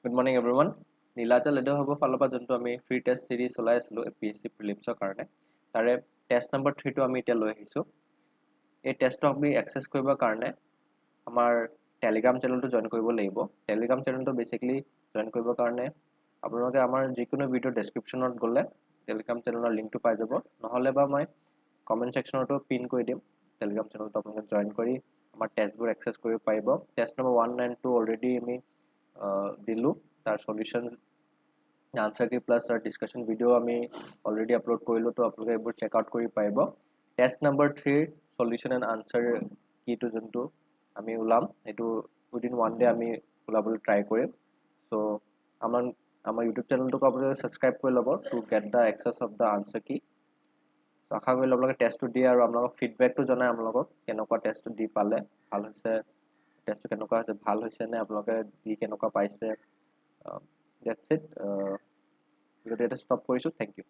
Good morning everyone. Nilachal লেডহবৰ ফালৰ পৰা যোনটো আমি ফ্ৰী টেষ্ট সিৰিজ চলাই আছিলোঁ APSC প্ৰিলিমছৰ কাৰণে তাৰে টেষ্ট নম্বৰ 3টো আমি এতিয়া লৈ আহিছোঁ। এই টেষ্টটো আমি এক্সেছ কৰিবৰ কাৰণে আমাৰ টেলিগ্ৰাম চেনেলটো জইন কৰিব লাগিব। টেলিগ্ৰাম চেনেলটো বেচিকলি জইন কৰিবৰ কাৰণে আপোনালোকে আমাৰ যিকোনো ভিডিঅ' ডেছক্ৰিপশ্যনত গ'লে টেলিগ্ৰাম চেনেলৰ লিংকটো পাই যাব, নহ'লে বা মই কমেণ্ট ছেকশ্যনতো পিন কৰি দিম। টেলিগ্ৰাম চেনেলটো আপোনালোকে জইন কৰি আমাৰ টেষ্টবোৰ এক্সেছ কৰিব পাৰিব। টেষ্ট নম্বৰ 1 and 2 অলৰেডি আমি দিলোঁ, তাৰ সলিউশ্যন আনসাৰ কি প্লাছ ডিছকাশ্যন ভিডিঅ' আমি অলৰেডি আপলোড কৰিলোঁ, তো আপোনালোকে এইবোৰ চেক আউট কৰি পাৰিব। Test number 3 solution and answer কিটো যোনটো আমি ওলাম সেইটো উইদিন 1 ডে আমি ওলাবলৈ ট্ৰাই কৰিম। চ' আমাৰ ইউটিউব চেনেলটোক আপোনালোকে ছাবস্ক্ৰাইব কৰি ল'ব to get the access of the answer কি। আশা কৰিলোঁ আপোনালোকে টেষ্টটো দিয়ে আৰু আপোনালোকক ফিডবেকটো জনাই আপোনালোকক কেনেকুৱা টেষ্টটো দি পালে, ভাল হৈছে, টেষ্টটো কেনেকুৱা হৈছে, ভাল হৈছে নে আপোনালোকে দি কেনেকুৱা পাইছে। That's it. ভিডিঅ'টো ইয়াতে ষ্টপ কৰিছোঁ। Thank U.